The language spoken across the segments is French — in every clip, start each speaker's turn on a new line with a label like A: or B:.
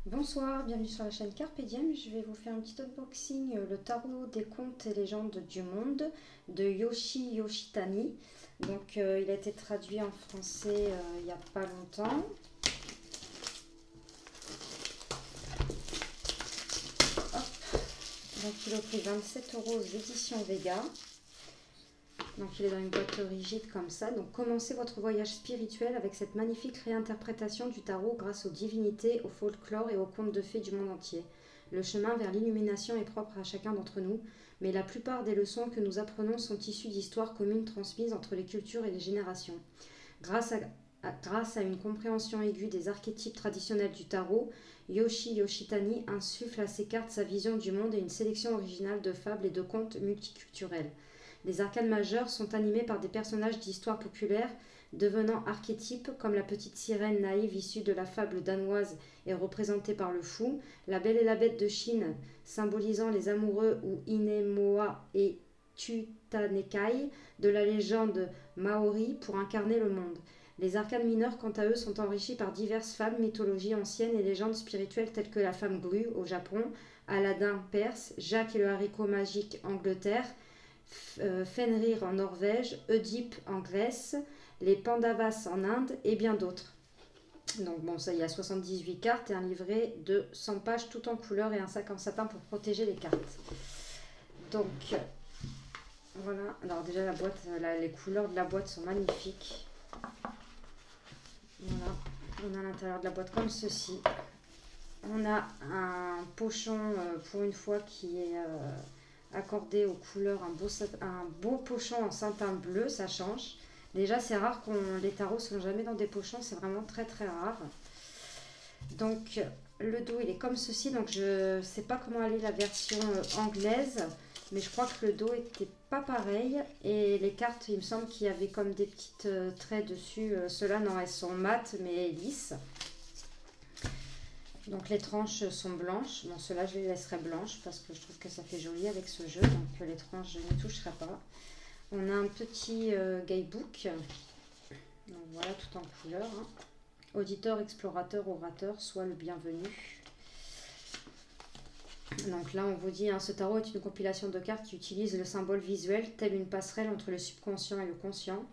A: Bonsoir, bienvenue sur la chaîne Carpe Diem. Je vais vous faire un petit unboxing, le tarot des contes et légendes du monde de Yoshi Yoshitani. Donc il a été traduit en français il n'y a pas longtemps. Hop. Donc il a pris 27 € aux éditions Vega. Donc il est dans une boîte rigide comme ça. Donc commencez votre voyage spirituel avec cette magnifique réinterprétation du tarot grâce aux divinités, au folklore et aux contes de fées du monde entier. Le chemin vers l'illumination est propre à chacun d'entre nous, mais la plupart des leçons que nous apprenons sont issues d'histoires communes transmises entre les cultures et les générations. Grâce à une compréhension aiguë des archétypes traditionnels du tarot, Yoshi Yoshitani insuffle à ses cartes sa vision du monde et une sélection originale de fables et de contes multiculturels. Les arcanes majeures sont animées par des personnages d'histoire populaire devenant archétypes, comme la petite sirène naïve issue de la fable danoise et représentée par le fou, la Belle et la Bête de Chine symbolisant les amoureux ou Inemoa et Tutanekai de la légende maori pour incarner le monde. Les arcanes mineures, quant à eux, sont enrichis par diverses fables, mythologies anciennes et légendes spirituelles telles que la femme grue au Japon, Aladdin perse, Jacques et le haricot magique Angleterre, Fenrir en Norvège, Oedipe en Grèce, les Pandavas en Inde et bien d'autres. Donc bon, ça, il y a 78 cartes et un livret de 100 pages tout en couleur et un sac en satin pour protéger les cartes. Donc voilà, alors déjà la boîte, les couleurs de la boîte sont magnifiques. Voilà, on a l'intérieur de la boîte comme ceci. On a un pochon pour une fois qui est accordé aux couleurs, un beau pochon en satin bleu, ça change. Déjà c'est rare les tarots sont jamais dans des pochons, c'est vraiment très très rare. Donc le dos il est comme ceci, donc je sais pas comment aller la version anglaise, mais je crois que le dos était pas pareil et les cartes il me semble qu'il y avait comme des petites traits dessus, ceux-là non elles sont mates mais lisses. Donc les tranches sont blanches. Bon, ceux-là, je les laisserai blanches parce que je trouve que ça fait joli avec ce jeu. Donc les tranches, je ne toucherai pas. On a un petit guidebook. Donc voilà, tout en couleur. Hein. Auditeur, explorateur, orateur, sois le bienvenu. Donc là, on vous dit, hein, ce tarot est une compilation de cartes qui utilise le symbole visuel, telle une passerelle entre le subconscient et le conscient.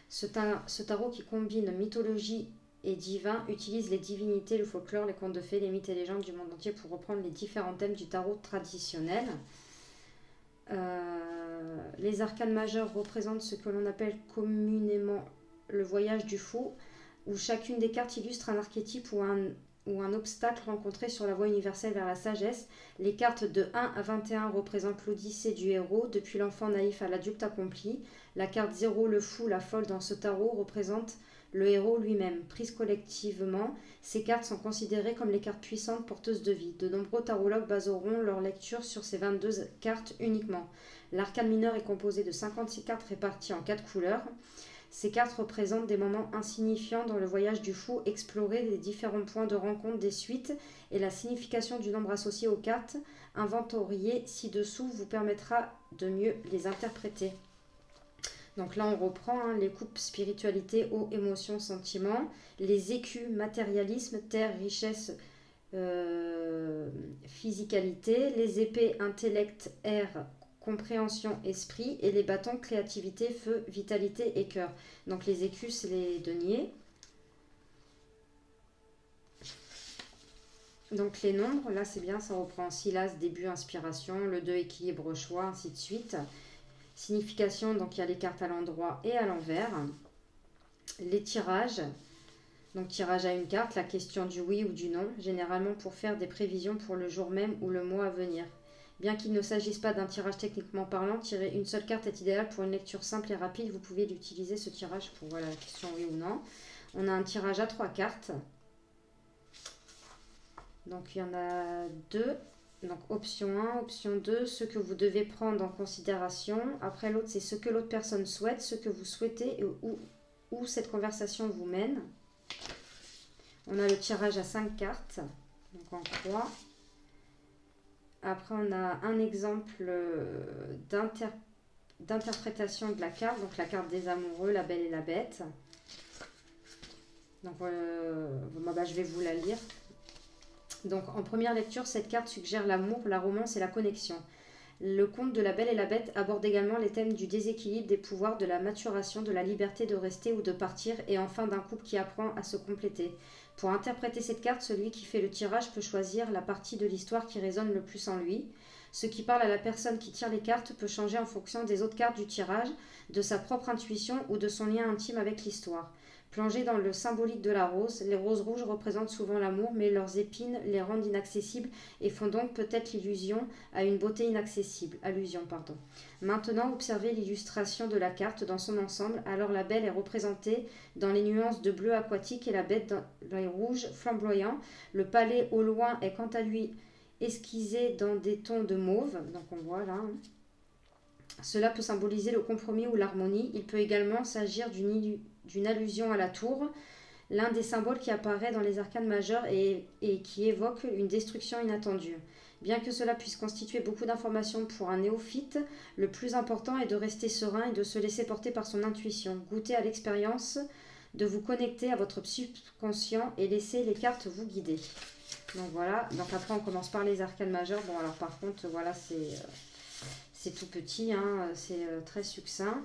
A: Ce tarot qui combine mythologie et divin utilise les divinités, le folklore, les contes de fées, les mythes et légendes du monde entier pour reprendre les différents thèmes du tarot traditionnel. Les arcanes majeures représentent ce que l'on appelle communément le voyage du fou, où chacune des cartes illustre un archétype ou un obstacle rencontré sur la voie universelle vers la sagesse. Les cartes de 1 à 21 représentent l'odyssée du héros, depuis l'enfant naïf à l'adulte accompli. La carte 0, le fou, la folle dans ce tarot, représente le héros lui-même. Prises collectivement, ces cartes sont considérées comme les cartes puissantes porteuses de vie. De nombreux tarologues baseront leur lecture sur ces 22 cartes uniquement. L'arcane mineur est composé de 56 cartes réparties en 4 couleurs. Ces cartes représentent des moments insignifiants dans le voyage du fou, explorer les différents points de rencontre des suites et la signification du nombre associé aux cartes inventoriées ci-dessous vous permettra de mieux les interpréter. Donc là, on reprend hein, les coupes spiritualité, eau, émotion, sentiment, les écus, matérialisme, terre, richesse, physicalité, les épées, intellect, air, compréhension, esprit, et les bâtons, créativité, feu, vitalité et cœur. Donc les écus, c'est les deniers. Donc les nombres, là c'est bien, ça reprend Silas, début, inspiration, le 2, équilibre, choix, ainsi de suite. Signification, donc il y a les cartes à l'endroit et à l'envers. Les tirages, donc tirage à une carte, la question du oui ou du non, généralement pour faire des prévisions pour le jour même ou le mois à venir. Bien qu'il ne s'agisse pas d'un tirage techniquement parlant, tirer une seule carte est idéal pour une lecture simple et rapide. Vous pouvez utiliser ce tirage pour voilà, la question oui ou non. On a un tirage à 3 cartes. Donc il y en a 2. Donc option 1, option 2, ce que vous devez prendre en considération. Après l'autre, c'est ce que l'autre personne souhaite, ce que vous souhaitez et où cette conversation vous mène. On a le tirage à 5 cartes, donc en croix. Après, on a un exemple d'interprétation de la carte, donc la carte des amoureux, la belle et la bête. Donc, je vais vous la lire. Donc en première lecture, cette carte suggère l'amour, la romance et la connexion. Le conte de la Belle et la Bête aborde également les thèmes du déséquilibre des pouvoirs, de la maturation, de la liberté de rester ou de partir et enfin d'un couple qui apprend à se compléter. Pour interpréter cette carte, celui qui fait le tirage peut choisir la partie de l'histoire qui résonne le plus en lui. Ce qui parle à la personne qui tire les cartes peut changer en fonction des autres cartes du tirage, de sa propre intuition ou de son lien intime avec l'histoire. Plongées dans le symbolique de la rose, les roses rouges représentent souvent l'amour, mais leurs épines les rendent inaccessibles et font donc peut-être l'illusion à une beauté inaccessible. Maintenant, observez l'illustration de la carte dans son ensemble. Alors la belle est représentée dans les nuances de bleu aquatique et la bête dans les rouges flamboyants. Le palais au loin est quant à lui esquissé dans des tons de mauve. Donc on voit là. Cela peut symboliser le compromis ou l'harmonie. Il peut également s'agir d'une allusion à la tour, l'un des symboles qui apparaît dans les arcanes majeures et qui évoque une destruction inattendue. Bien que cela puisse constituer beaucoup d'informations pour un néophyte, le plus important est de rester serein et de se laisser porter par son intuition. Goûtez à l'expérience de vous connecter à votre subconscient et laissez les cartes vous guider. Donc voilà, donc après on commence par les arcanes majeures. Bon alors par contre voilà c'est tout petit, hein, c'est très succinct.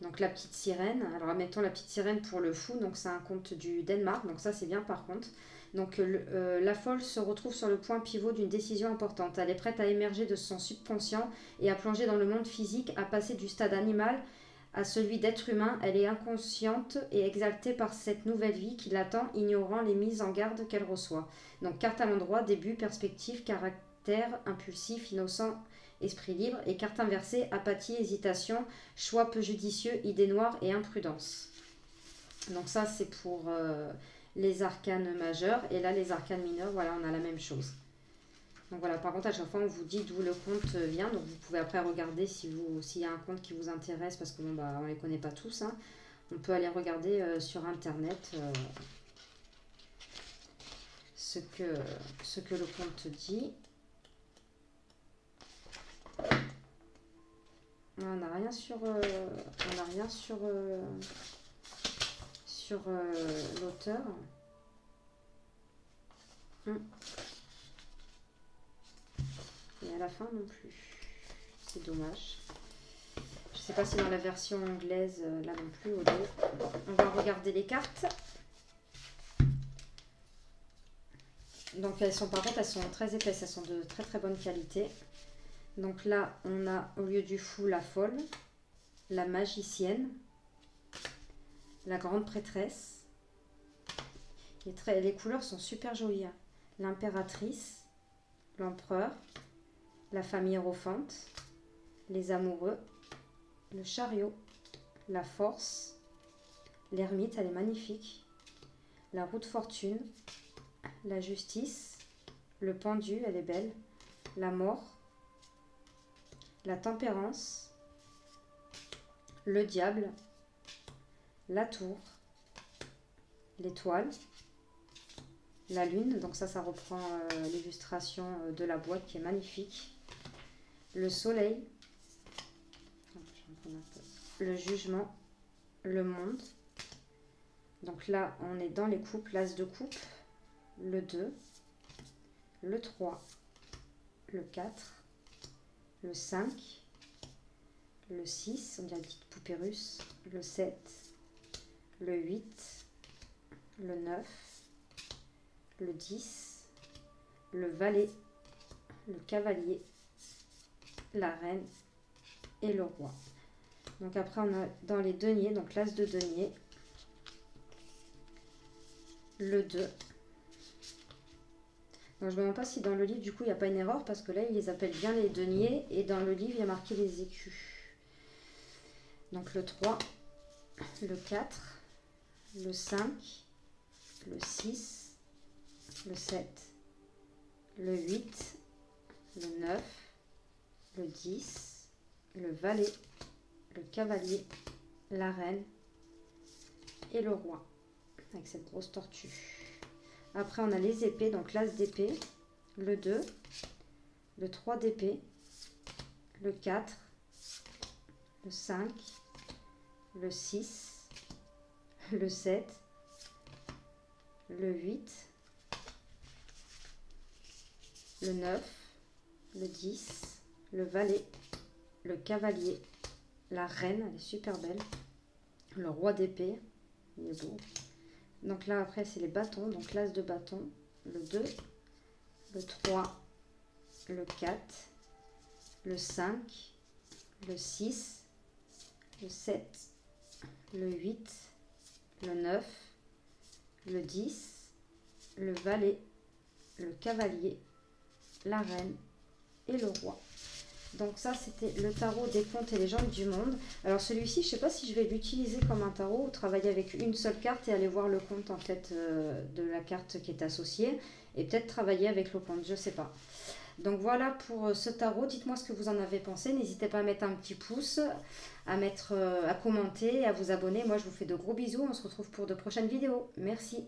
A: Donc la petite sirène, alors mettons la petite sirène pour le fou, donc c'est un conte du Danemark, donc ça c'est bien par contre. Donc la folle se retrouve sur le point pivot d'une décision importante. Elle est prête à émerger de son subconscient et à plonger dans le monde physique, à passer du stade animal à celui d'être humain. Elle est inconsciente et exaltée par cette nouvelle vie qui l'attend, ignorant les mises en garde qu'elle reçoit. Donc carte à l'endroit, début, perspective, caractère, impulsif, innocent, esprit libre, et carte inversée, apathie, hésitation, choix peu judicieux, idée noire et imprudence. Donc ça c'est pour les arcanes majeures, et là les arcanes mineures, voilà, on a la même chose. Donc voilà, par contre à chaque fois on vous dit d'où le conte vient, donc vous pouvez après regarder s'il y a un conte qui vous intéresse, parce que bon bah on les connaît pas tous, hein. On peut aller regarder sur internet ce que le conte dit. On n'a rien sur l'auteur. Et à la fin non plus. C'est dommage. Je sais pas si dans la version anglaise, là non plus, au dos. On va regarder les cartes. Donc elles sont, par contre, elles sont très épaisses, elles sont de très très bonne qualité. Donc là, on a au lieu du fou la folle, la magicienne, la grande prêtresse. Les couleurs sont super jolies, hein. L'impératrice, l'empereur, la femme hiérophante, les amoureux, le chariot, la force, l'ermite, elle est magnifique, la roue de fortune, la justice, le pendu, elle est belle, la mort, la tempérance, le diable, la tour, l'étoile, la lune, donc ça reprend l'illustration de la boîte qui est magnifique, le soleil, le jugement, le monde. Donc là on est dans les coupes, l'as de coupe, le 2, le 3, le 4, le 5, le 6, on dirait une petite poupée russe, le 7, le 8, le 9, le 10, le valet, le cavalier, la reine et le roi. Donc après on a dans les deniers, donc l'as de denier, le 2. Donc je ne me demande pas si dans le livre du coup il n'y a pas une erreur, parce que là il les appelle bien les deniers et dans le livre il y a marqué les écus. Donc le 3, le 4, le 5, le 6, le 7, le 8, le 9, le 10, le valet, le cavalier, la reine et le roi, avec cette grosse tortue. Après on a les épées, donc l'as d'épée, le 2, le 3 d'épée, le 4, le 5, le 6, le 7, le 8, le 9, le 10, le valet, le cavalier, la reine, elle est super belle, le roi d'épée, il est beau. Donc là, après, c'est les bâtons, donc l'as de bâton, le 2, le 3, le 4, le 5, le 6, le 7, le 8, le 9, le 10, le valet, le cavalier, la reine et le roi. Donc ça, c'était le tarot des contes et légendes du monde. Alors celui-ci, je ne sais pas si je vais l'utiliser comme un tarot ou travailler avec une seule carte et aller voir le compte en fait de la carte qui est associée et peut-être travailler avec le compte, je ne sais pas. Donc voilà pour ce tarot, dites-moi ce que vous en avez pensé, n'hésitez pas à mettre un petit pouce, à commenter, à vous abonner. Moi je vous fais de gros bisous, on se retrouve pour de prochaines vidéos. Merci.